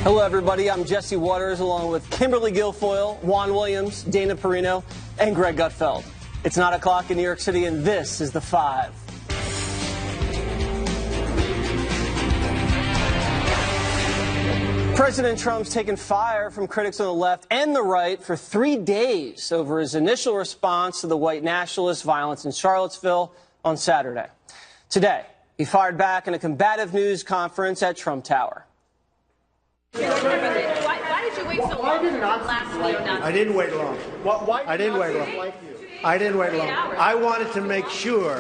Hello, everybody. I'm Jesse Waters, along with Kimberly Guilfoyle, Juan Williams, Dana Perino, and Greg Gutfeld. It's 9 o'clock in New York City, and this is The Five. President Trump's taken fire from critics on the left and the right for 3 days over his initial response to the white nationalist violence in Charlottesville on Saturday. Today, he fired back in a combative news conference at Trump Tower. Why did you wait so long? I didn't wait long. I didn't wait long. I didn't wait long. I wanted to make sure,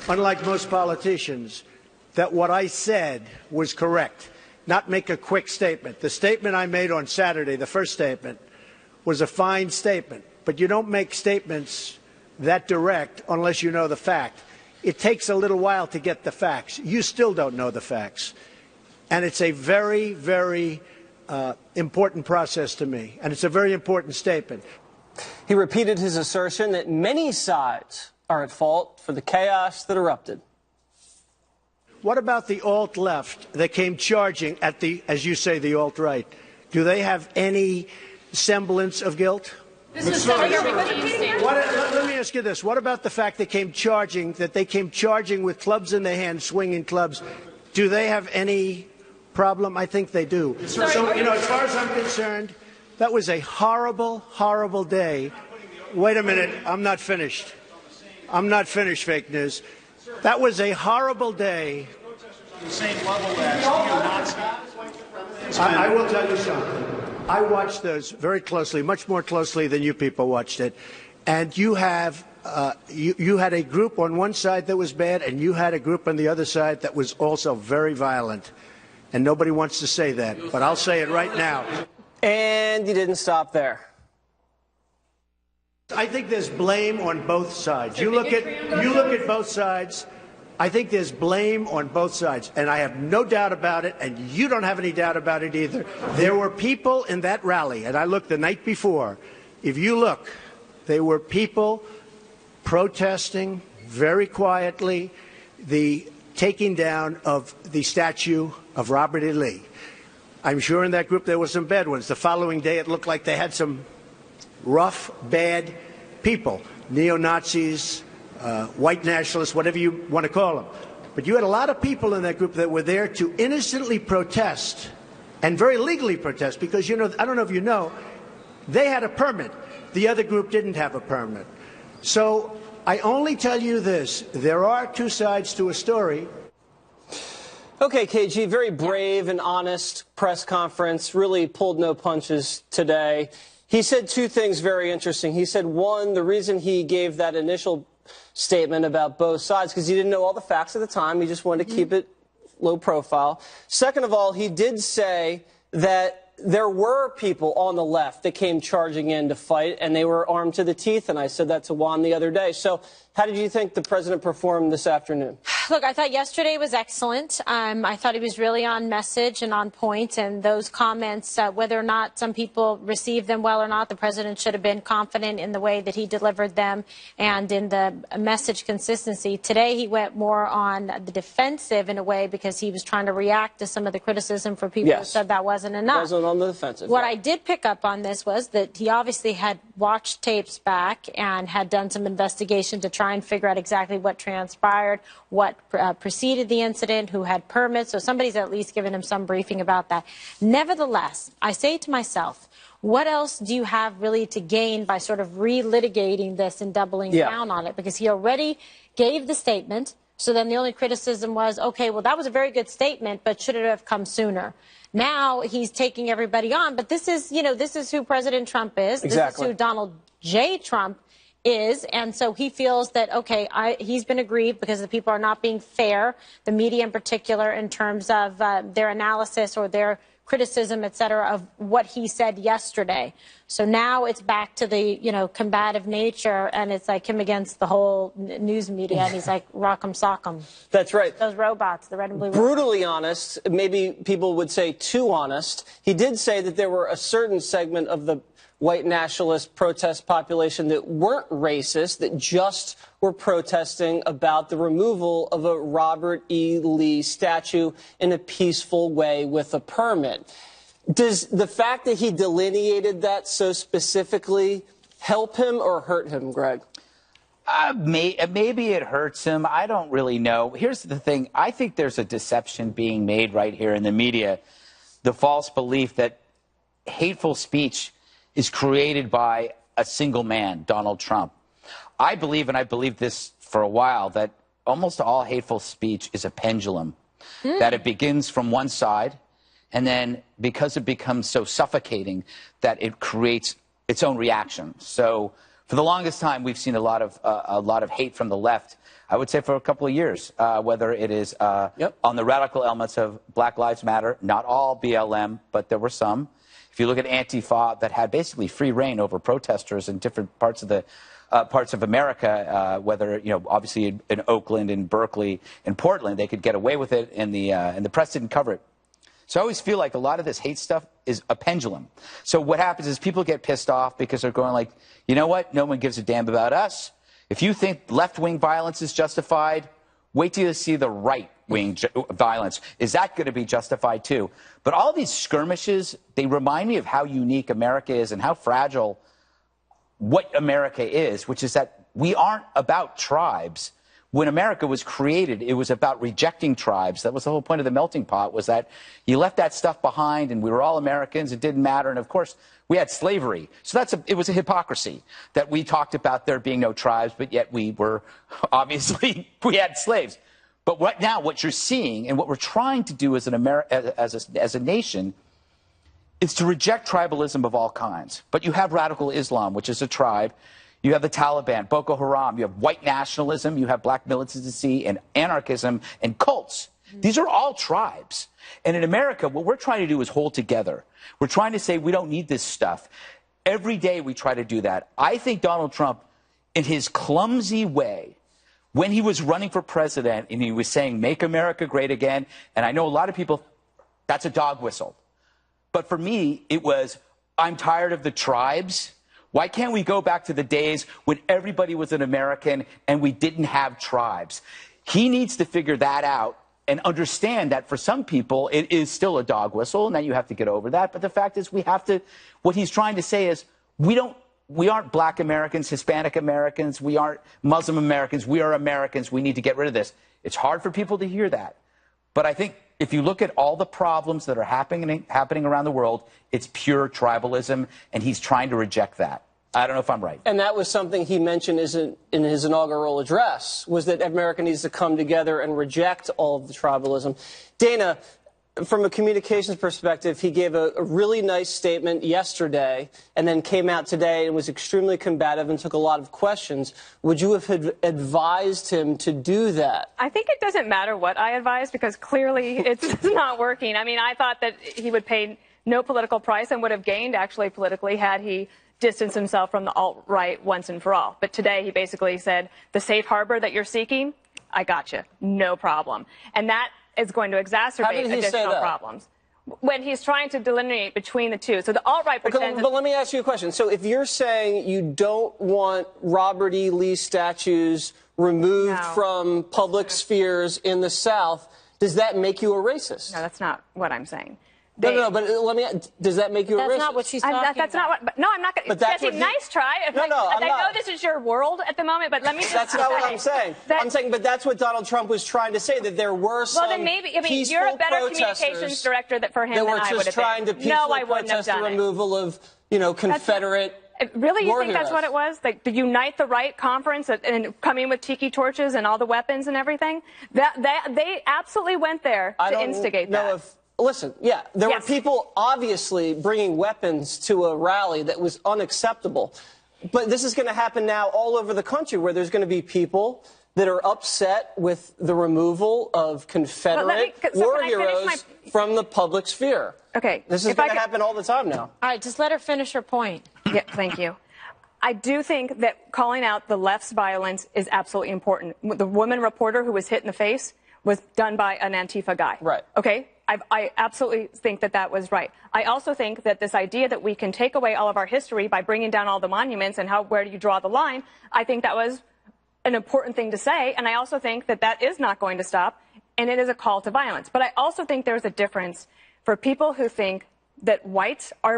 unlike most politicians, that what I said was correct, not make a quick statement. The statement I made on Saturday, the first statement, was a fine statement, but you don't make statements that direct unless you know the fact. It takes a little while to get the facts. You still don't know the facts. And it's a very, very important process to me, and it's a very important statement. He repeated his assertion that many sides are at fault for the chaos that erupted. What about the alt-left that came charging at the, as you say, the alt-right? Do they have any semblance of guilt? Let me ask you this. What about the fact they came charging with clubs in their hands, swinging clubs? Do they have any problem? I think they do. So, as far as I'm concerned, that was a horrible, horrible day. Wait a minute. I'm not finished. I'm not finished, fake news. That was a horrible day. The same level as I will tell you something. I watched those very closely, much more closely than you people watched it. And you have you had a group on one side that was bad, and you had a group on the other side that was also very violent. And nobody wants to say that, but I'll say it right now. And you didn't stop there. I think there's blame on both sides. You look at both sides. I think there's blame on both sides, and I have no doubt about it, and you don't have any doubt about it either. There were people in that rally, and I looked the night before. If you look, there were people protesting very quietly the taking down of the statue of Robert E. Lee. I'm sure in that group there were some bad ones. The following day it looked like they had some rough, bad people, neo-Nazis, white nationalists, whatever you want to call them. But you had a lot of people in that group that were there to innocently protest, and very legally protest, because, I don't know if you know, they had a permit. The other group didn't have a permit. So I only tell you this. There are two sides to a story. Okay, KG, very brave and honest press conference, really pulled no punches today. He said two things very interesting. He said, one, the reason he gave that initial statement about both sides, because he didn't know all the facts at the time. He just wanted to keep it low profile. Second of all, he did say that there were people on the left that came charging in to fight, and they were armed to the teeth, and I said that to Juan the other day. So how did you think the president performed this afternoon? Look, I thought yesterday was excellent. I thought he was really on message and on point, and those comments, whether or not some people received them well or not, the president should have been confident in the way that he delivered them and in the message consistency. Today he went more on the defensive in a way because he was trying to react to some of the criticism for people who said that wasn't enough. Wasn't on the defensive. What I did pick up on this was that he obviously had watched tapes back and had done some investigation to try and figure out exactly what transpired, what preceded the incident, who had permits. So somebody's at least given him some briefing about that. Nevertheless, I say to myself, what else do you have really to gain by sort of relitigating this and doubling down on it? Because he already gave the statement. So then the only criticism was, okay, well, that was a very good statement, but should it have come sooner? Now he's taking everybody on. But this is, this is who President Trump is. Exactly. This is who Donald J. Trump is. And so he feels that, okay, he's been aggrieved because the people are not being fair, the media in particular, in terms of their analysis or their criticism, et cetera, of what he said yesterday. So now it's back to the, combative nature, and it's like him against the whole news media, and he's like, rock 'em, sock 'em. That's right. Those robots, the red and blue robots. Brutally honest, maybe people would say too honest. He did say that there were a certain segment of the white nationalist protest population that weren't racist, that just were protesting about the removal of a Robert E. Lee statue in a peaceful way with a permit. Does the fact that he delineated that so specifically help him or hurt him, Greg? Maybe it hurts him. I don't really know. Here's the thing. I think there's a deception being made right here in the media. The false belief that hateful speech is created by a single man, Donald Trump. I believe, and I believed this for a while, that almost all hateful speech is a pendulum, that it begins from one side, and then because it becomes so suffocating that it creates its own reaction. So for the longest time, we've seen a lot of hate from the left, I would say for a couple of years, whether it is on the radical elements of Black Lives Matter, not all BLM, but there were some. If you look at Antifa, that had basically free reign over protesters in different parts of the parts of America, whether, you know, obviously in Oakland, in Berkeley, in Portland, they could get away with it, and the press didn't cover it. So I always feel like a lot of this hate stuff is a pendulum. So what happens is people get pissed off because they're going like, you know what? No one gives a damn about us. If you think left-wing violence is justified, wait till you see the right-wing violence. Is that going to be justified too? But all these skirmishes, they remind me of how unique America is and how fragile what America is, which is that we aren't about tribes. When America was created, it was about rejecting tribes. That was the whole point of the melting pot, was that you left that stuff behind and we were all Americans. It didn't matter. And of course, we had slavery. So it was a hypocrisy that we talked about there being no tribes, but yet we were, obviously, we had slaves. But right now, what you're seeing and what we're trying to do as a nation is to reject tribalism of all kinds. But you have radical Islam, which is a tribe. You have the Taliban, Boko Haram, you have white nationalism, you have black militancy and anarchism and cults. These are all tribes. And in America, what we're trying to do is hold together. We're trying to say we don't need this stuff. Every day we try to do that. I think Donald Trump, in his clumsy way, when he was running for president and he was saying, make America great again, and I know a lot of people, that's a dog whistle. But for me, it was, I'm tired of the tribes. Why can't we go back to the days when everybody was an American and we didn't have tribes? He needs to figure that out and understand that for some people, it is still a dog whistle, and then you have to get over that. But the fact is, we have to, what he's trying to say is, we aren't black Americans, Hispanic Americans, we aren't Muslim Americans, we are Americans, we need to get rid of this. It's hard for people to hear that. But I think if you look at all the problems that are happening around the world, it's pure tribalism, and he's trying to reject that. I don't know if I'm right. And that was something he mentioned in his inaugural address, was that America needs to come together and reject all of the tribalism. Dana, from a communications perspective, he gave a really nice statement yesterday and then came out today and was extremely combative and took a lot of questions. Would you have advised him to do that? I think it doesn't matter what I advised, because clearly it's not working. I mean, I thought that he would pay no political price and would have gained actually politically had he distanced himself from the alt-right once and for all. But today he basically said, the safe harbor that you're seeking, I got you, no problem. And that is going to exacerbate additional problems when he's trying to delineate between the two. So the alt-right pretends... But let me ask you a question. So if you're saying you don't want Robert E. Lee statues removed from public spheres in the South, does that make you a racist? No, that's not what I'm saying. No, but let me. Does that make you a racist? That's not what she's talking about. That's not what. No, I'm not going to. Jesse, nice try. No, I'm not. I know this is your world at the moment, but let me just. That's not what I'm saying. I'm saying, but that's what Donald Trump was trying to say, that there were some Well, then maybe. I mean, you're a better communications director for him than I would have been. That were just trying to peacefully protest the removal of, Confederate. Really, you think that's what it was? Like the Unite the Right conference and coming with tiki torches and all the weapons and everything? They absolutely went there to instigate that. Listen, yeah, there were people obviously bringing weapons to a rally that was unacceptable. But this is going to happen now all over the country, where there's going to be people that are upset with the removal of Confederate war heroes from the public sphere. Okay. This is going to happen all the time now. All right, just let her finish her point. Yeah, thank you. I do think that calling out the left's violence is absolutely important. The woman reporter who was hit in the face was done by an Antifa guy. Right. Okay? I absolutely think that was right. I also think that this idea that we can take away all of our history by bringing down all the monuments and where do you draw the line, I think that was an important thing to say. And I also think that is not going to stop, and it is a call to violence. But I also think there's a difference for people who think that whites are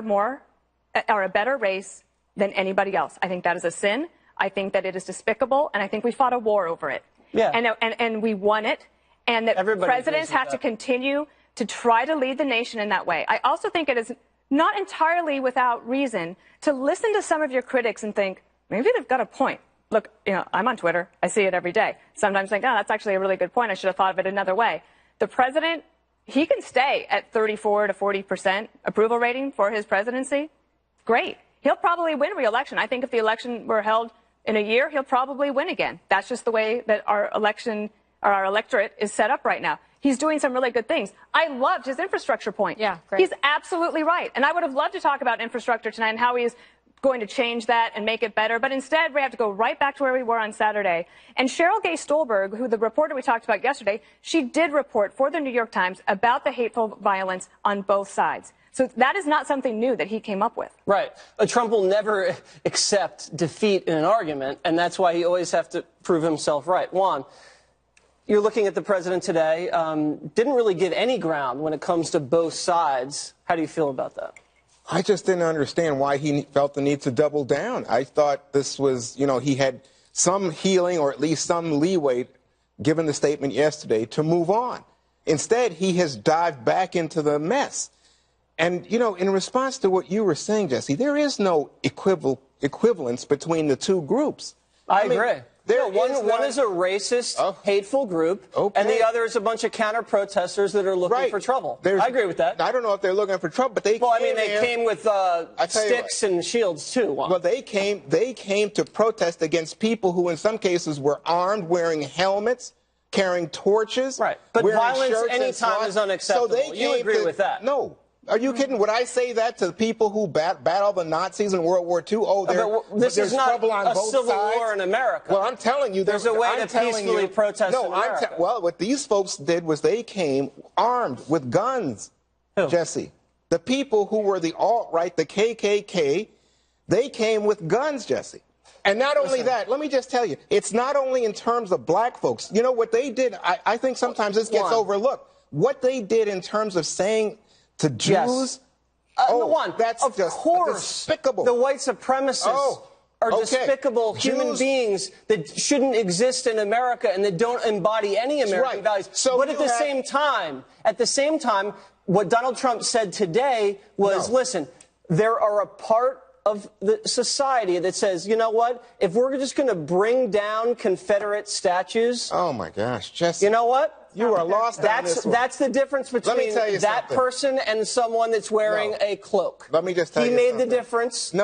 a better race than anybody else. I think that is a sin. I think that it is despicable, and I think we fought a war over it. Yeah. And we won it, and that presidents have to continue to try to lead the nation in that way. I also think it is not entirely without reason to listen to some of your critics and think, maybe they've got a point. Look, I'm on Twitter. I see it every day. Sometimes I think, oh, that's actually a really good point. I should have thought of it another way. The president, he can stay at 34 to 40% approval rating for his presidency. Great. He'll probably win re-election. I think if the election were held in a year, he'll probably win again. That's just the way that our electorate is set up right now. He's doing some really good things. I loved his infrastructure point. Yeah, great. He's absolutely right. And I would have loved to talk about infrastructure tonight and how he is going to change that and make it better. But instead, we have to go right back to where we were on Saturday. And Cheryl Gay Stolberg, who the reporter we talked about yesterday, she did report for the New York Times about the hateful violence on both sides. So that is not something new that he came up with. Right. Trump will never accept defeat in an argument, and that's why he always has to prove himself right. Juan, you're looking at the president today, didn't really give any ground when it comes to both sides. How do you feel about that? I just didn't understand why he felt the need to double down. I thought this was, he had some healing or at least some leeway, given the statement yesterday, to move on. Instead, he has dived back into the mess. And, in response to what you were saying, Jesse, there is no equivalence between the two groups. I agree. One is a racist, hateful group, and the other is a bunch of counter-protesters that are looking for trouble. I agree with that. I don't know if they're looking for trouble, but they came with sticks and shields, too. Well, they came to protest against people who, in some cases, were armed, wearing helmets, carrying torches. Right. But violence anytime is unacceptable. So you agree with that? No. Are you kidding? Would I say that to the people who battled the Nazis in World War II? Oh, this is not trouble on a both civil sides. war in America. Well, I'm telling you, there's a way to peacefully protest in America. Well, what these folks did was they came armed with guns, Jesse. The people who were the alt-right, the KKK, they came with guns, Jesse. And not only that, let me just tell you, it's not only in terms of black folks. You know, what they did, I think sometimes this gets overlooked. What they did in terms of saying to Jews, that's of just course, despicable. The white supremacists are despicable human beings that shouldn't exist in America and that don't embody any American values. But at the same time, what Donald Trump said today was, listen, there are a part of the society that says, you know what, if we're just going to bring down Confederate statues. Oh, my gosh, Jesse. You know what? You are lost on this one. That's the difference between that person and someone that's wearing a cloak. Let me just tell you something. He made the difference. And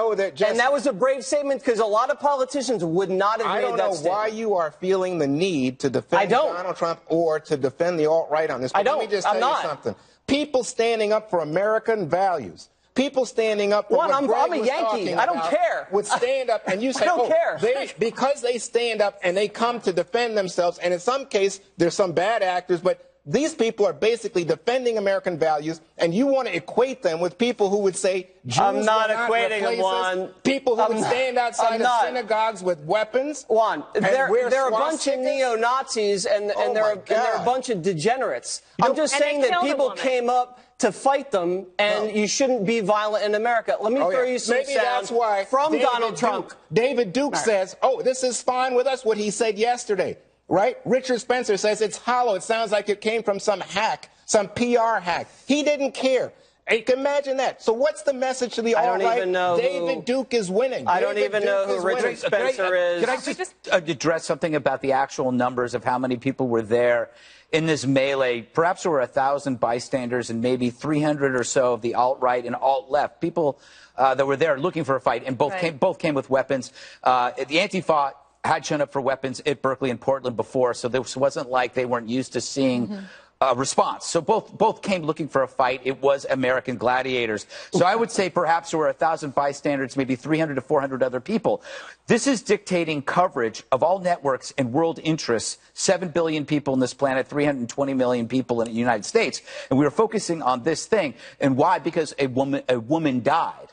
that was a brave statement because a lot of politicians would not have made that statement. I don't know why you are feeling the need to defend Donald Trump or to defend the alt-right on this. But let me just tell you something. People standing up for American values. People standing up for I'm a Yankee. I don't care. Would stand up and you say, I don't care. Because they stand up and they come to defend themselves, and in some case, there's some bad actors, but these people are basically defending American values, and you want to equate them with people who would say Jews I'm not equating them, Juan. People who would stand outside of synagogues with weapons. Juan, they're a bunch of neo-Nazis, and they're a bunch of degenerates. I'm just saying that people came up to fight them, and you shouldn't be violent in America. Let me throw you some sound from Donald Trump. David Duke says, this is fine with us, what he said yesterday, right? Richard Spencer says it's hollow. It sounds like it came from some hack, some PR hack. He didn't care. You can imagine that. So what's the message to the alt-right? David Duke is winning. I don't even know who Richard Spencer is. Could I just address something about the actual numbers of how many people were there in this melee? Perhaps there were 1,000 bystanders and maybe 300 or so of the alt-right and alt-left, people that were there looking for a fight, and both came with weapons. The Antifa had shown up for weapons at Berkeley and Portland before, so this wasn't like they weren't used to seeing response. So both came looking for a fight. It was American gladiators. So I would say perhaps there were 1,000 bystanders, maybe 300 to 400 other people. This is dictating coverage of all networks and world interests. 7 billion people on this planet, 320 million people in the United States. And we were focusing on this thing. And why? Because a woman died.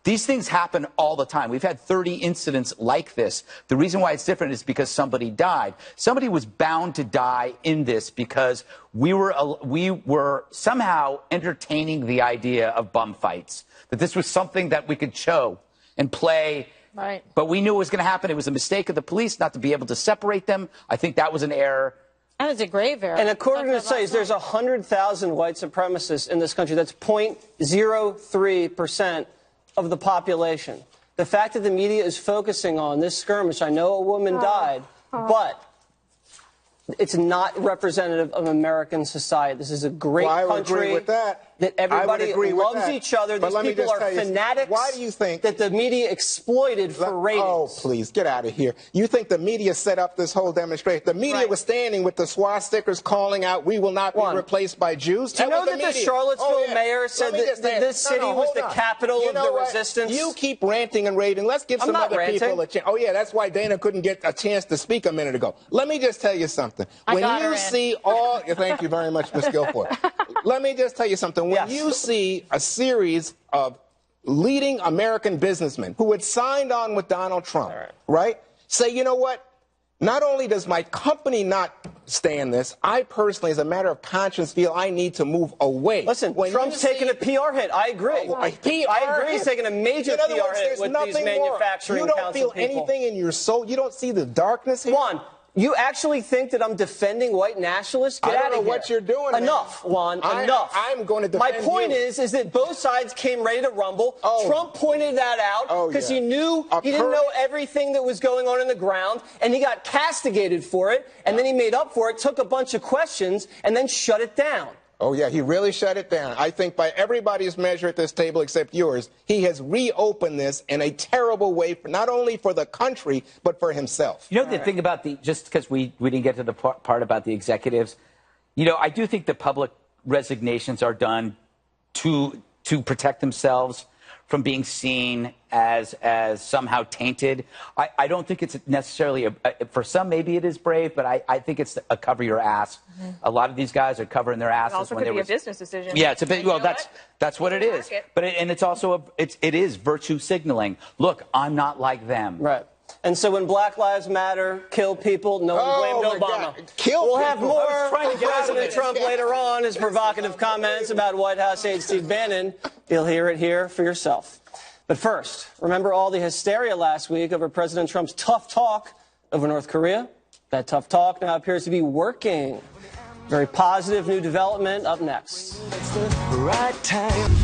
These things happen all the time. We've had 30 incidents like this. The reason why it's different is because somebody died. Somebody was bound to die in this because we were somehow entertaining the idea of bum fights, that this was something that we could show and play. Right. But we knew it was going to happen. It was a mistake of the police not to be able to separate them. I think that was an error. That was a grave error. And according to the studies, there's 100,000 white supremacists in this country. That's 0.03% of the population. The fact that the media is focusing on this skirmish, I know a woman died, but it's not representative of American society. This is a great country agree with that. Everybody loves each other. These people are fanatics. Why do you think that the media exploited for ratings? Oh, please, get out of here. You think the media set up this whole demonstration? The media was standing with the swastikas calling out, "We will not be replaced by Jews." Do you know that the Charlottesville mayor said that this city was the capital of the resistance? You keep ranting and raving. Let's give some other people a chance. Oh, yeah, that's why Dana couldn't get a chance to speak a minute ago. Let me just tell you something. When you see all... Thank you very much, Ms. Guilford. Let me just tell you something. When you see a series of leading American businessmen who had signed on with Donald Trump, right, say, you know what? Not only does my company not stand this, I personally, as a matter of conscience, feel I need to move away. Listen, Trump's taking a PR hit. I agree. I agree. He's taking a major PR hit with these manufacturing council people. You don't feel anything in your soul. You don't see the darkness here. Juan, you actually think that I'm defending white nationalists? Get out of here. I don't know what you're doing. Enough, Juan. Enough. I'm going to defend My point is that both sides came ready to rumble. Trump pointed that out because he knew he didn't know everything that was going on in the ground, and he got castigated for it, and then he made up for it, took a bunch of questions, and then shut it down. Oh, yeah, he really shut it down. I think by everybody's measure at this table except yours, he has reopened this in a terrible way, not only for the country, but for himself. You know the thing about just because we didn't get to the part about the executives, you know, I do think the public resignations are done to protect themselves from being seen as somehow tainted. I don't think it's necessarily, for some maybe it is brave, but I think it's a cover your ass. Mm-hmm. A lot of these guys are covering their asses. It also could be a business decision. Yeah, it's a bit, well, that's what it is. But it's also, it is virtue signaling. Look, I'm not like them. Right. And so when Black Lives Matter kill people, no one blamed Obama. We'll have more from President Trump later on, his provocative comments about White House aide Steve Bannon. You'll hear it here for yourself. But first, remember all the hysteria last week over President Trump's tough talk over North Korea? That tough talk now appears to be working. Very positive new development up next. It's the right time.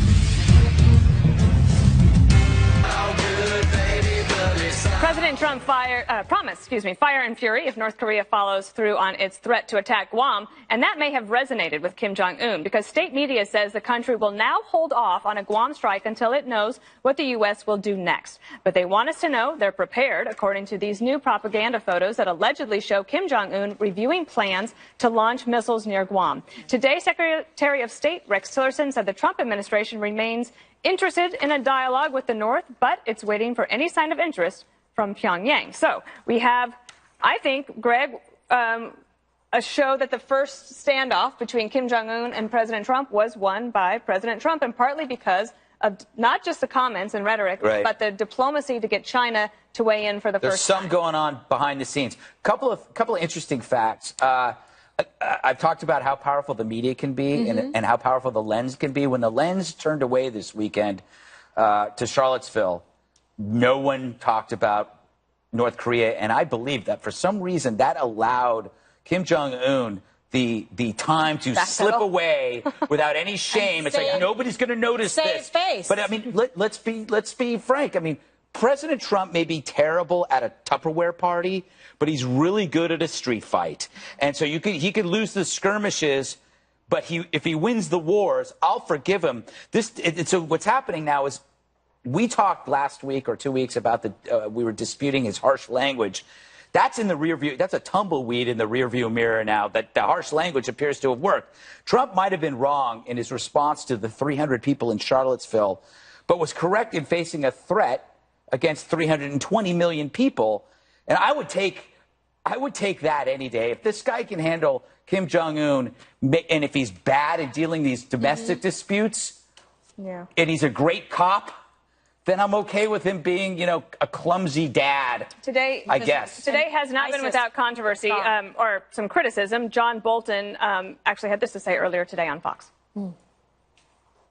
President Trump promised, fire and fury if North Korea follows through on its threat to attack Guam, and that may have resonated with Kim Jong-un because state media says the country will now hold off on a Guam strike until it knows what the U.S. will do next. But they want us to know they're prepared, according to these new propaganda photos that allegedly show Kim Jong-un reviewing plans to launch missiles near Guam. Today, Secretary of State Rex Tillerson said the Trump administration remains interested in a dialogue with the North, but it's waiting for any sign of interest from Pyongyang. So we have, I think, Greg, a show that the first standoff between Kim Jong-un and President Trump was won by President Trump, and partly because of not just the comments and rhetoric, but the diplomacy to get China to weigh in for the first time. There's some going on behind the scenes. Couple of interesting facts. I've talked about how powerful the media can be and how powerful the lens can be. When the lens turned away this weekend to Charlottesville, no one talked about North Korea, and I believe that for some reason that allowed Kim Jong-un the time to slip away without any shame. It's like nobody's going to notice this. Face. But I mean, let's be frank. I mean, President Trump may be terrible at a Tupperware party, but he's really good at a street fight. And so he could lose the skirmishes, but if he wins the wars, I'll forgive him. So what's happening now is, we talked last week or 2 weeks about we were disputing his harsh language. That's in the rear view. That's a tumbleweed in the rearview mirror now, that the harsh language appears to have worked. Trump might have been wrong in his response to the 300 people in Charlottesville, but was correct in facing a threat against 320 million people. And I would take that any day. If this guy can handle Kim Jong-un, and if he's bad at dealing these domestic disputes, and he's a great cop, then I'm okay with him being, you know, a clumsy dad. Today, I guess. Today has not been without controversy or some criticism. John Bolton actually had this to say earlier today on Fox.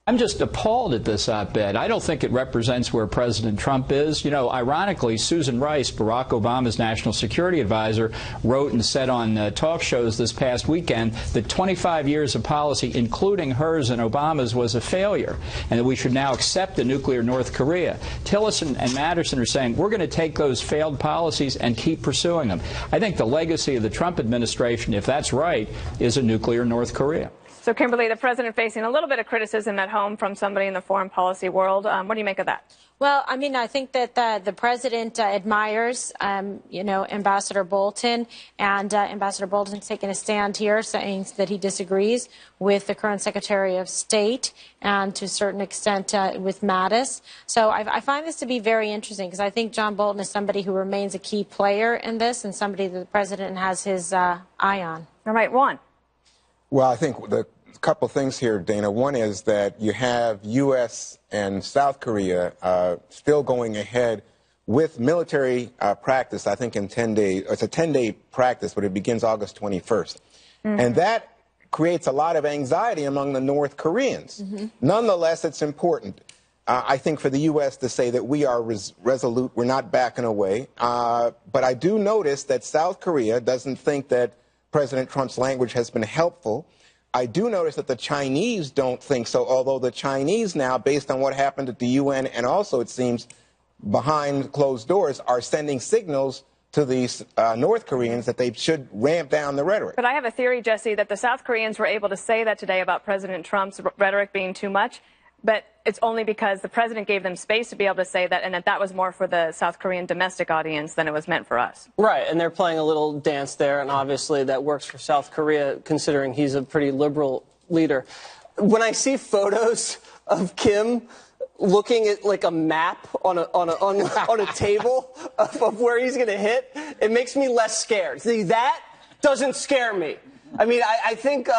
I'm just appalled at this op-ed. I don't think it represents where President Trump is. You know, ironically, Susan Rice, Barack Obama's national security advisor, wrote and said on talk shows this past weekend that 25 years of policy, including hers and Obama's, was a failure, and that we should now accept a nuclear North Korea. Tillerson and Matterson are saying we're going to take those failed policies and keep pursuing them. I think the legacy of the Trump administration, if that's right, is a nuclear North Korea. So, Kimberly, the president facing a little bit of criticism at home from somebody in the foreign policy world. What do you make of that? Well, I mean, I think that the president admires, you know, Ambassador Bolton, and Ambassador Bolton's taken a stand here saying that he disagrees with the current Secretary of State and to a certain extent with Mattis. So I find this to be very interesting because I think John Bolton is somebody who remains a key player in this and somebody that the president has his eye on. All right, Juan. Well, I think the couple things here, Dana. One is that you have U.S. and South Korea still going ahead with military practice, I think in 10 days. It's a 10-day practice, but it begins August 21st. And that creates a lot of anxiety among the North Koreans. Nonetheless, it's important, I think, for the U.S. to say that we are resolute, we're not backing away. But I do notice that South Korea doesn't think that President Trump's language has been helpful. I do notice that the Chinese don't think so, although the Chinese now, based on what happened at the UN and also, it seems, behind closed doors, are sending signals to these North Koreans that they should ramp down the rhetoric. But I have a theory, Jesse, that the South Koreans were able to say that today about President Trump's rhetoric being too much, but it's only because the president gave them space to be able to say that, and that was more for the South Korean domestic audience than it was meant for us. Right, and they're playing a little dance there, and obviously that works for South Korea, considering he's a pretty liberal leader. When I see photos of Kim looking at like a map on a table of where he's going to hit, it makes me less scared. See, that doesn't scare me. I mean, I think,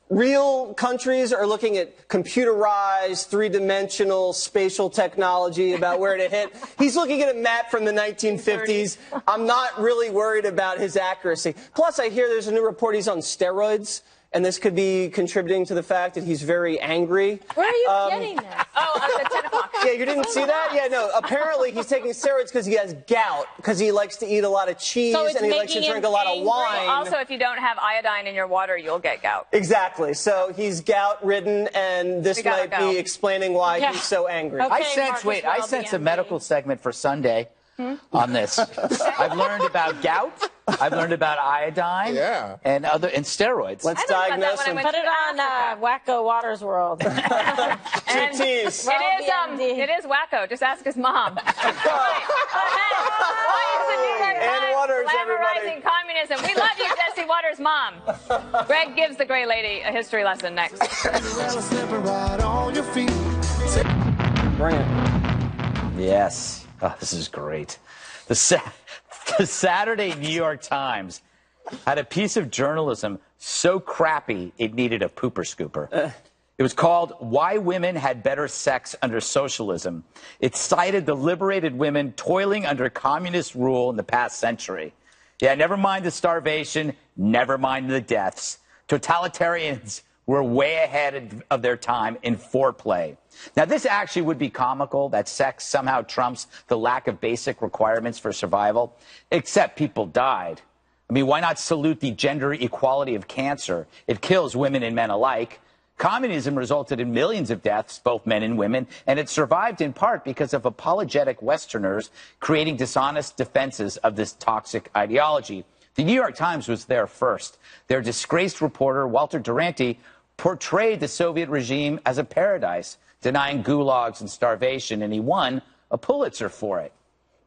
real countries are looking at computerized, three-dimensional spatial technology about where to hit. He's looking at a map from the 1950s. I'm not really worried about his accuracy. Plus, I hear there's a new report he's on steroids, and this could be contributing to the fact that he's very angry. Where are you getting this? Oh, at 10 o'clock. Yeah, you didn't see that? Yeah, no. Apparently, he's taking steroids because he has gout, because he likes to eat a lot of cheese, and he likes to drink a lot of wine. Also, if you don't have iodine in your water, you'll get gout. Exactly. So he's gout-ridden, and this might be explaining why he's so angry. Okay, I sense a medical segment for Sunday on this. I've learned about gout. I've learned about iodine and steroids. Let's diagnose him. Put it on Wacko Waters World. And it is wacko. Just ask his mom. Why is the New York Times glamorizing communism? We love you, Jesse Waters' mom. Greg gives the gray lady a history lesson next. Bring it. Yes. Oh, this is great. The Saturday New York Times had a piece of journalism so crappy it needed a pooper scooper. It was called Why Women Had Better Sex Under Socialism. It cited the liberated women toiling under communist rule in the past century. Yeah, never mind the starvation, never mind the deaths. Totalitarians were way ahead of their time in foreplay. Now, this actually would be comical, that sex somehow trumps the lack of basic requirements for survival, except people died. I mean, why not salute the gender equality of cancer? It kills women and men alike. Communism resulted in millions of deaths, both men and women, and it survived in part because of apologetic Westerners creating dishonest defenses of this toxic ideology. The New York Times was there first. Their disgraced reporter, Walter Duranty, portrayed the Soviet regime as a paradise, denying gulags and starvation, and he won a Pulitzer for it.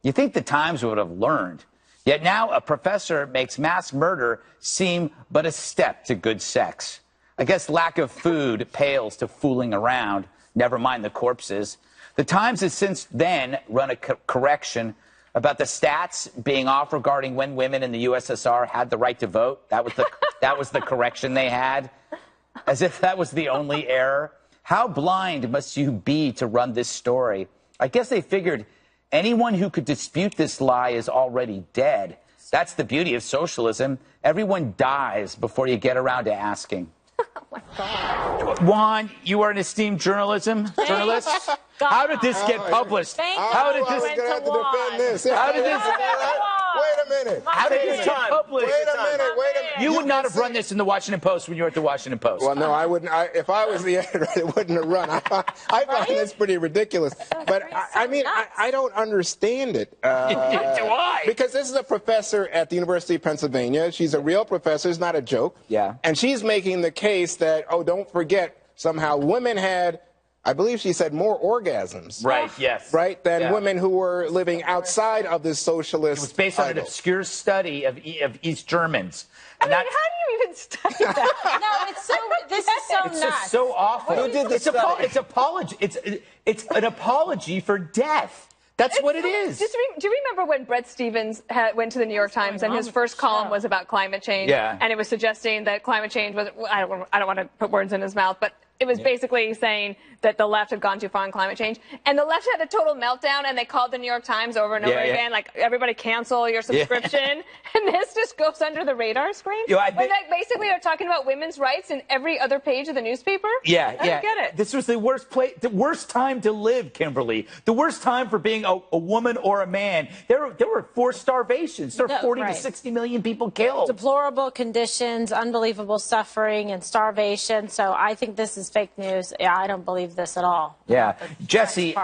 You think the Times would have learned. Yet now a professor makes mass murder seem but a step to good sex. I guess lack of food pales to fooling around, never mind the corpses. The Times has since then run a correction about the stats being off regarding when women in the USSR had the right to vote. That was the correction they had, as if that was the only error. How blind must you be to run this story? I guess they figured anyone who could dispute this lie is already dead. That's the beauty of socialism. Everyone dies before you get around to asking. Oh, my God. Juan, you are an esteemed journalist. How did this get published? How did this? How did this? Wait a minute. How did this get published? Wait a minute. You would not have run this in the Washington Post when you were at the Washington Post. Well, no, I wouldn't. If I was the editor, it wouldn't have run. I find this pretty ridiculous. But I mean, I don't understand it. Do I? Because this is a professor at the University of Pennsylvania. She's a real professor. It's not a joke. Yeah. And she's making the case that, oh, don't forget, somehow women had, I believe she said, more orgasms. Right, yes. Right, than women who were living outside of this socialist. It was based on an idol. obscure study of East Germans. I mean, how do you even study that? No, it's so. This is so It's nuts. just so awful. Who did the it's study? it's an apology for death. That's what it is. Do you remember when Bret Stephens went to the New York Times and his first column was about climate change? Yeah. And it was suggesting that climate change was, I don't want to put words in his mouth, but it was basically saying that the left had gone too far on climate change. And the left had a total meltdown, and they called the New York Times over and over again, like, everybody cancel your subscription. And this just goes under the radar screen. But like, basically, they're talking about women's rights in every other page of the newspaper. I don't get it. This was the worst time to live, Kimberly. The worst time for being a woman or a man. There were forced starvations. There were 40 to 60 million people killed. Deplorable conditions, unbelievable suffering, and starvation. So I think this is fake news. Yeah, I don't believe this at all. Yeah. Jesse,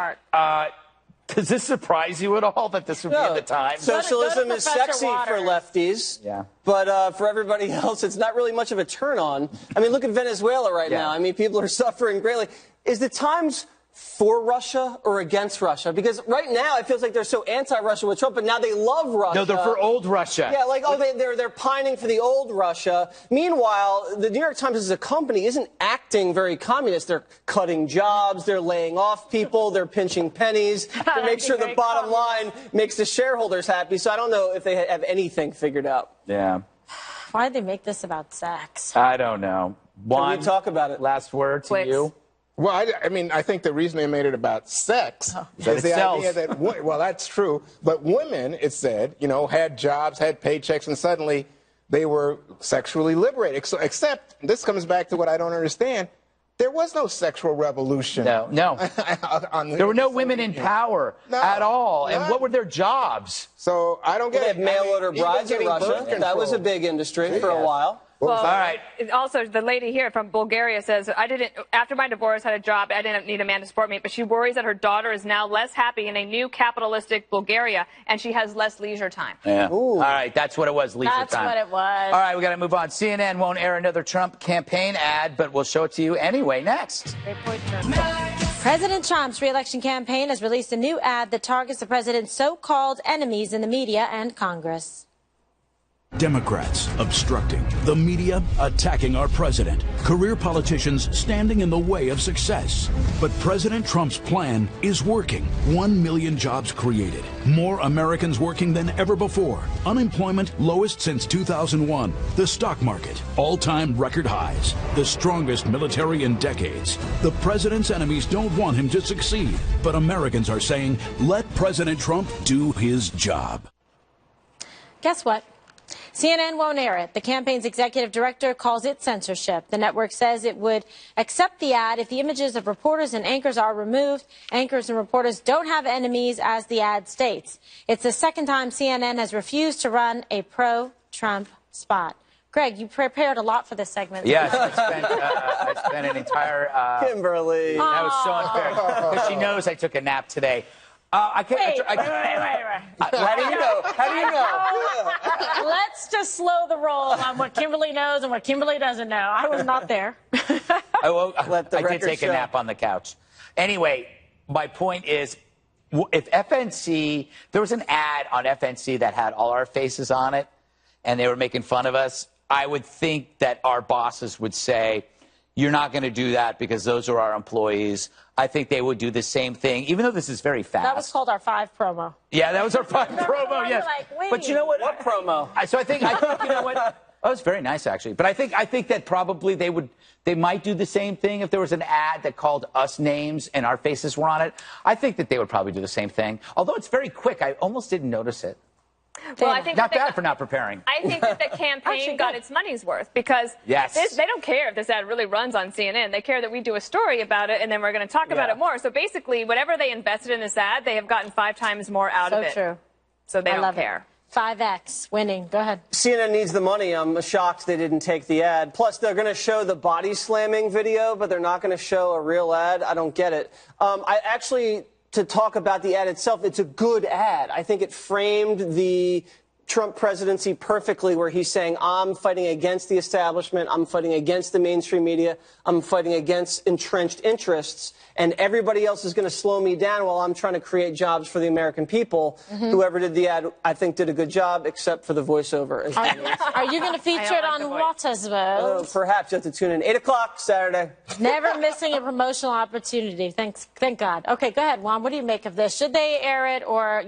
does this surprise you at all that this would be in the Times? Socialism is sexy for lefties. Yeah. But for everybody else, it's not really much of a turn on. I mean, look at Venezuela right now. I mean, people are suffering greatly. Is the Times for Russia or against Russia? Because right now it feels like they're so anti-Russia with Trump, but now they love Russia. No, they're for old Russia. Yeah, like, oh, they're pining for the old Russia. Meanwhile, the New York Times as a company isn't acting very communist. They're cutting jobs, they're laying off people, they're pinching pennies to make sure the bottom line makes the shareholders happy. So I don't know if they have anything figured out. Yeah. Why did they make this about sex? I don't know. Can we talk about it? Last word to you. Well, I mean, I think the reason they made it about sex is the idea that, well, that's true. But women, it said, had jobs, had paychecks, and suddenly they were sexually liberated. Except, this comes back to what I don't understand. There was no sexual revolution. No. There were no women in power at all. And what were their jobs? So I don't get it. They had mail order brides in Russia. That was a big industry for a while. Well, all right. Also, the lady here from Bulgaria says, after my divorce, had a job. I didn't need a man to support me, but she worries that her daughter is now less happy in a new capitalistic Bulgaria, and she has less leisure time. Yeah. All right. That's what it was, leisure time. That's what it was. All right. We got to move on. CNN won't air another Trump campaign ad, but we'll show it to you anyway next. Great point, President Trump's re-election campaign has released a new ad that targets the president's so-called enemies in the media and Congress. Democrats obstructing, the media attacking our president, career politicians standing in the way of success. But President Trump's plan is working. 1 million jobs created, more Americans working than ever before, unemployment lowest since 2001, the stock market all-time record highs, the strongest military in decades. The president's enemies don't want him to succeed, but Americans are saying, let President Trump do his job. Guess what? CNN won't air it. The campaign's executive director calls it censorship. The network says it would accept the ad if the images of reporters and anchors are removed. Anchors and reporters don't have enemies, as the ad states. It's the second time CNN has refused to run a pro-Trump spot. Greg, you prepared a lot for this segment. Yes, I spent an entire... Kimberly. That was so unfair, because she knows I took a nap today. Wait. How do you know? How do you know? Let's just slow the roll on what Kimberly knows and what Kimberly doesn't know. I was not there. I did take a nap on the couch. Anyway, my point is, if FNC, there was an ad on FNC that had all our faces on it, and they were making fun of us, I would think that our bosses would say, you're not going to do that because those are our employees. I think they would do the same thing, even though this is very fast. That was called our 5 promo. Yeah, that was our 5 promo, yes. Like, but you know what? What promo? So I think you know what? Oh, it's very nice, actually. But I think that probably they might do the same thing if there was an ad that called us names and our faces were on it. I think that they would probably do the same thing. Although it's very quick, I almost didn't notice it. Well, I think not bad for not preparing. I think that the campaign got its money's worth because they don't care if this ad really runs on CNN. They care that we do a story about it and then we're going to talk about it more. So basically, whatever they invested in this ad, they have gotten 5 times more out of it. So true. So they don't care. 5X winning. Go ahead. CNN needs the money. I'm shocked they didn't take the ad. Plus, they're going to show the body slamming video, but they're not going to show a real ad. I don't get it. To talk about the ad itself, it's a good ad. I think it framed the Trump presidency perfectly, where he's saying, I'm fighting against the establishment, I'm fighting against the mainstream media, I'm fighting against entrenched interests, and everybody else is going to slow me down while I'm trying to create jobs for the American people. Whoever did the ad, I think, did a good job, except for the voiceover. Are you going to feature it on What As Well? Perhaps you have to tune in. 8 o'clock Saturday. Never missing a promotional opportunity. Thank God. Okay, go ahead, Juan. What do you make of this? Should they air it or,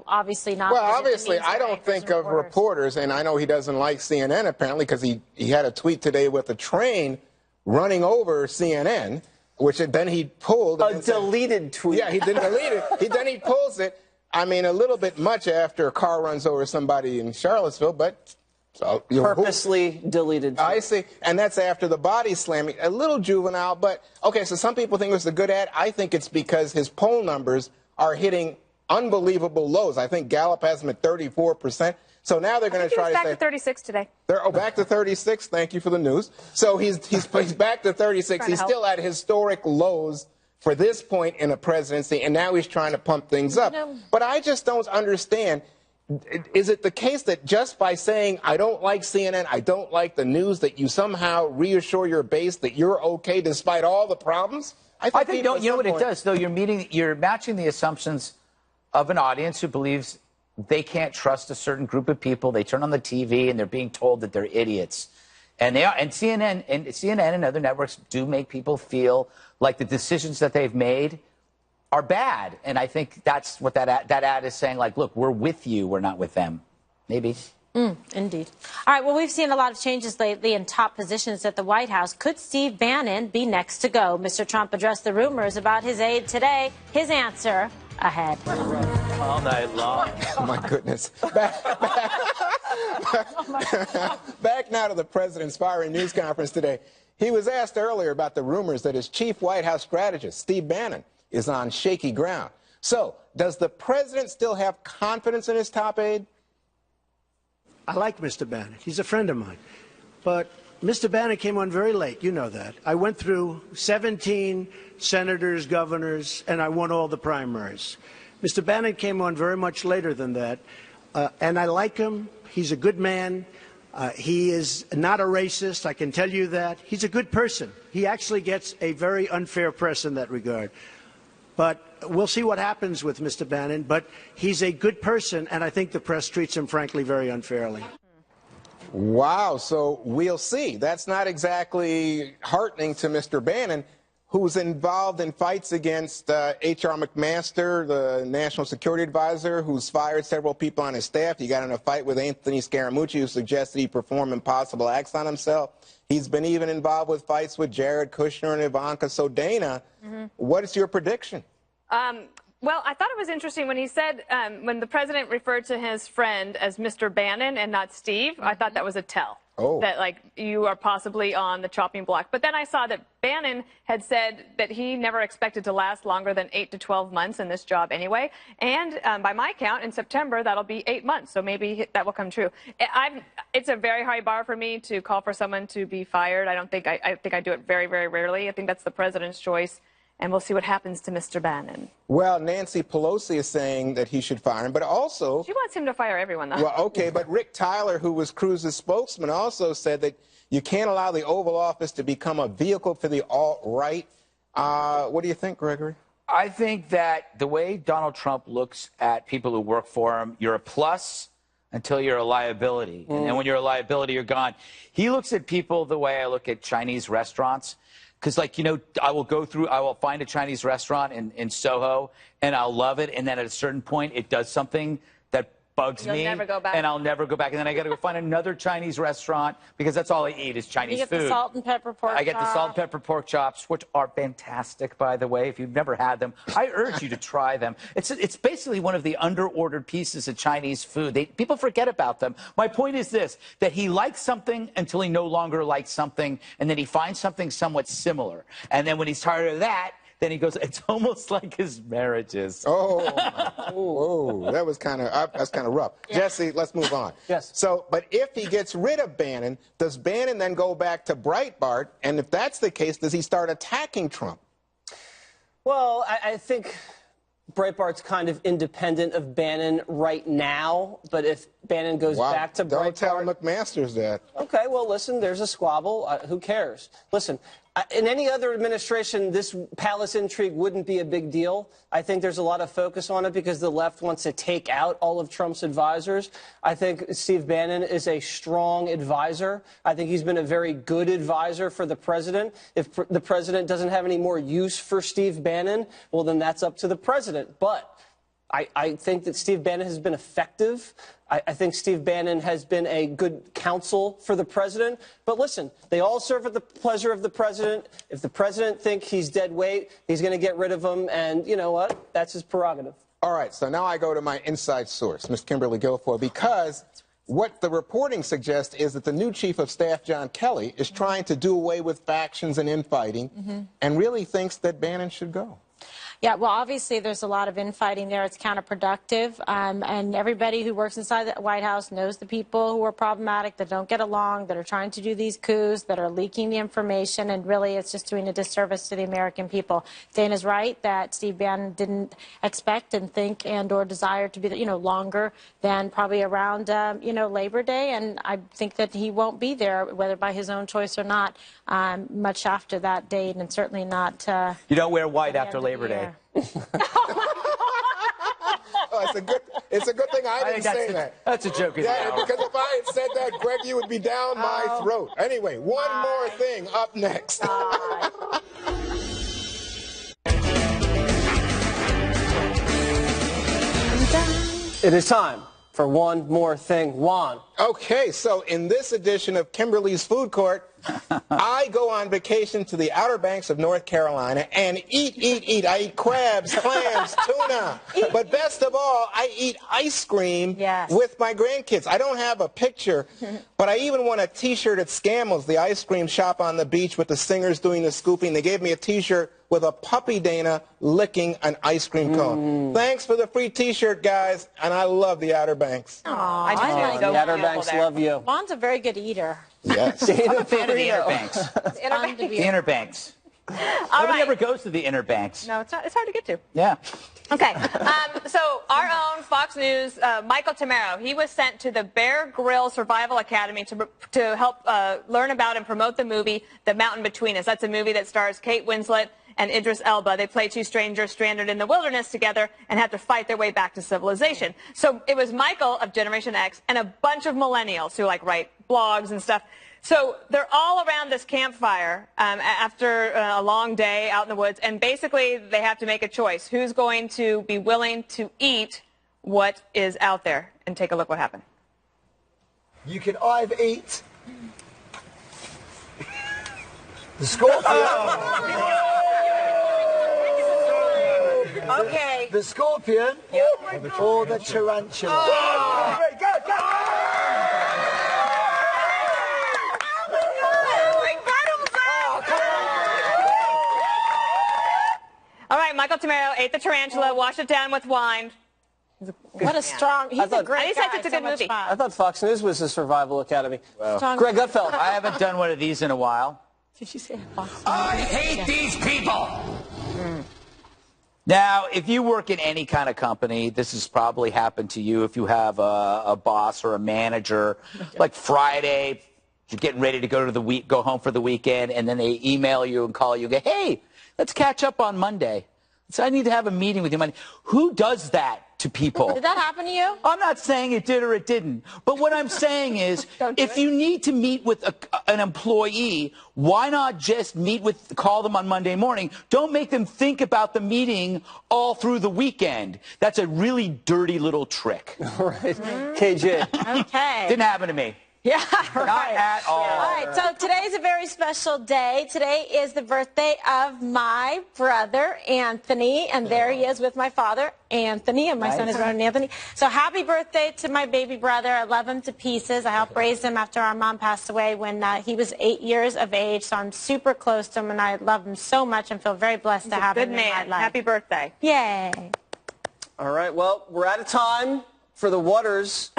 obviously not? Well, obviously, I don't think of reporters, and I know he doesn't like CNN apparently because he had a tweet today with a train running over CNN, which then he pulled. A deleted tweet. Yeah, he didn't delete it. Then he pulls it. I mean, a little bit much after a car runs over somebody in Charlottesville, but... So, purposely deleted. I see. And that's after the body slamming. A little juvenile, but, okay, so some people think it was a good ad. I think it's because his poll numbers are hitting unbelievable lows. I think Gallup has him at 34%. So now they're going to try to say... back to 36 today. Back to 36. Thank you for the news. So he's back to 36. He's still at historic lows for this point in a presidency, and now he's trying to pump things up. But I just don't understand. Is it the case that just by saying, I don't like CNN, I don't like the news, that you somehow reassure your base that you're okay despite all the problems? I think you know what it does, though? You're matching the assumptions of an audience who believes they can't trust a certain group of people. They turn on the TV and they're being told that they're idiots. And they are, and CNN and other networks do make people feel like the decisions that they've made are bad. And I think that's what that ad is saying, like, look, we're with you, we're not with them. Maybe. Indeed. All right, well, we've seen a lot of changes lately in top positions at the White House. Could Steve Bannon be next to go? Mr. Trump addressed the rumors about his aide today. His answer ahead. All night long. Oh, my goodness. Back now to the president's fiery news conference today. He was asked earlier about the rumors that his chief White House strategist, Steve Bannon, is on shaky ground. So, does the president still have confidence in his top aide? I like Mr. Bannon. He's a friend of mine. But Mr. Bannon came on very late. You know that. I went through 17 senators, governors, and I won all the primaries. Mr. Bannon came on very much later than that. And I like him. He's a good man. He is not a racist. I can tell you that. He's a good person. He actually gets a very unfair press in that regard. But we'll see what happens with Mr. Bannon. But he's a good person, and I think the press treats him, frankly, very unfairly. Wow. So we'll see. That's not exactly heartening to Mr. Bannon, who's involved in fights against H.R. McMaster, the National Security Advisor, who's fired several people on his staff. He got in a fight with Anthony Scaramucci, who suggested he perform impossible acts on himself. He's been even involved with fights with Jared Kushner and Ivanka. So, Dana, what is your prediction? Well, I thought it was interesting when he said, when the president referred to his friend as Mr. Bannon and not Steve, I thought that was a tell. That, like, you are possibly on the chopping block. But then I saw that Bannon had said that he never expected to last longer than 8 to 12 months in this job anyway. And by my count, in September, that'll be 8 months. So maybe that will come true. It's a very high bar for me to call for someone to be fired. I think I do it very, very rarely. I think that's the president's choice. And we'll see what happens to Mr. Bannon. Well, Nancy Pelosi is saying that he should fire him, but also... She wants him to fire everyone, though. Well, okay, but Rick Tyler, who was Cruz's spokesman, also said that you can't allow the Oval Office to become a vehicle for the alt-right. What do you think, Gregory? I think that the way Donald Trump looks at people who work for him, you're a plus until you're a liability. And then when you're a liability, you're gone. He looks at people the way I look at Chinese restaurants. Because, like, you know, I will find a Chinese restaurant in Soho, and I'll love it. And then at a certain point, it does something that bugs You'll me. never go back. And I'll never go back. And then I got to go find another Chinese restaurant because that's all I eat is Chinese You get food. the salt and pepper pork I get the salt and pepper pork chops, which are fantastic, by the way. If you've never had them, I urge you to try them. It's basically one of the under-ordered pieces of Chinese food. People forget about them. My point is this, that he likes something until he no longer likes something, and then he finds something somewhat similar. And then when he's tired of that, then he goes, it's almost like his marriages. Oh, that was kind of rough. Yeah. Jesse, let's move on. Yes. So, but if he gets rid of Bannon, does Bannon then go back to Breitbart? And if that's the case, does he start attacking Trump? Well, I think Breitbart's kind of independent of Bannon right now, but if Bannon goes back to Breitbart... Don't tell McMaster's that. Okay, well, listen, there's a squabble. Who cares? Listen, in any other administration, this palace intrigue wouldn't be a big deal. I think there's a lot of focus on it because the left wants to take out all of Trump's advisors. I think Steve Bannon is a strong advisor. I think he's been a very good advisor for the president. If the president doesn't have any more use for Steve Bannon, well, then that's up to the president. But I think that Steve Bannon has been effective. I think Steve Bannon has been a good counsel for the president. But listen, they all serve at the pleasure of the president. If the president thinks he's dead weight, he's going to get rid of him. And you know what? That's his prerogative. All right, so now I go to my inside source, Ms. Kimberly Guilfoyle, because what the reporting suggests is that the new chief of staff, John Kelly, is trying to do away with factions and infighting and really thinks that Bannon should go. Yeah, well, obviously there's a lot of infighting there. It's counterproductive. And everybody who works inside the White House knows the people who are problematic, that don't get along, that are trying to do these coups, that are leaking the information. And really, it's just doing a disservice to the American people. Dana's right that Steve Bannon didn't expect and think and or desire to be, longer than probably around, Labor Day. And I think that he won't be there, whether by his own choice or not, much after that date, and certainly not. You don't wear white after Labor Day. It's a good thing I didn't say that. That's a joke. Yeah, because if I had said that, Greg, you would be down my throat. Anyway, one more thing up next. It is time for one more thing. Juan. Okay, so in this edition of Kimberly's Food Court, I go on vacation to the Outer Banks of North Carolina and eat. I eat crabs, clams, tuna. But best of all, I eat ice cream with my grandkids. I don't have a picture, but I even won a T-shirt at Scammell's, the ice cream shop on the beach with the singers doing the scooping. They gave me a T-shirt with a puppy Dana licking an ice cream cone. Thanks for the free T-shirt, guys, and I love the Outer Banks. I The Outer Banks love you. Juan's a very good eater. Yes. I'm a fan of the Inner Banks. The Inner Banks. Nobody ever goes to the Inner Banks. No, it's not. It's hard to get to. Yeah. Okay. So our own Fox News, Michael Tamaro, he was sent to the Bear Grylls Survival Academy to help learn about and promote the movie The Mountain Between Us. That's a movie that stars Kate Winslet and Idris Elba. They play two strangers stranded in the wilderness together and have to fight their way back to civilization. So it was Michael of Generation X and a bunch of millennials who write blogs and stuff. So they're all around this campfire after a long day out in the woods, and basically they have to make a choice. Who's going to be willing to eat what is out there? And take a look what happened. You can either eat the scorpion. Okay. The scorpion or the tarantula. All right, Michael Tamaro ate the tarantula, washed it down with wine. What a strong, he's a great guy. It's a good movie. I thought Fox News was a survival academy. Wow. Greg Gutfeld. I haven't done one of these in a while. Did you say Fox News? I hate these people. Now, if you work in any kind of company, this has probably happened to you. If you have a boss or a manager, like Friday, you're getting ready to go home for the weekend, and then they email you and call you and go, hey, let's catch up on Monday. So I need to have a meeting with you Monday. Who does that to people. Did that happen to you? I'm not saying it did or it didn't. But what I'm saying is, if you need to meet with an employee, why not just call them on Monday morning? Don't make them think about the meeting all through the weekend. That's a really dirty little trick. All right. KJ. Okay. Didn't happen to me. Yeah, Not right. at all. All right, so today's a very special day. Today is the birthday of my brother, Anthony, and there he is with my father, Anthony, and my son is Ronan Anthony. So happy birthday to my baby brother. I love him to pieces. I helped raise him after our mom passed away when he was 8 years of age, so I'm super close to him, and I love him so much and feel very blessed to have him in my life. Happy birthday. Yay. All right, well, we're out of time for the Waters.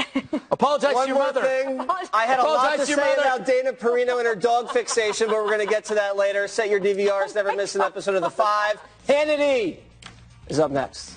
Apologize One to your more mother. thing. I had a lot to say about Dana Perino and her dog fixation, but we're going to get to that later. Set your DVRs. Never miss an episode of The Five. Hannity is up next.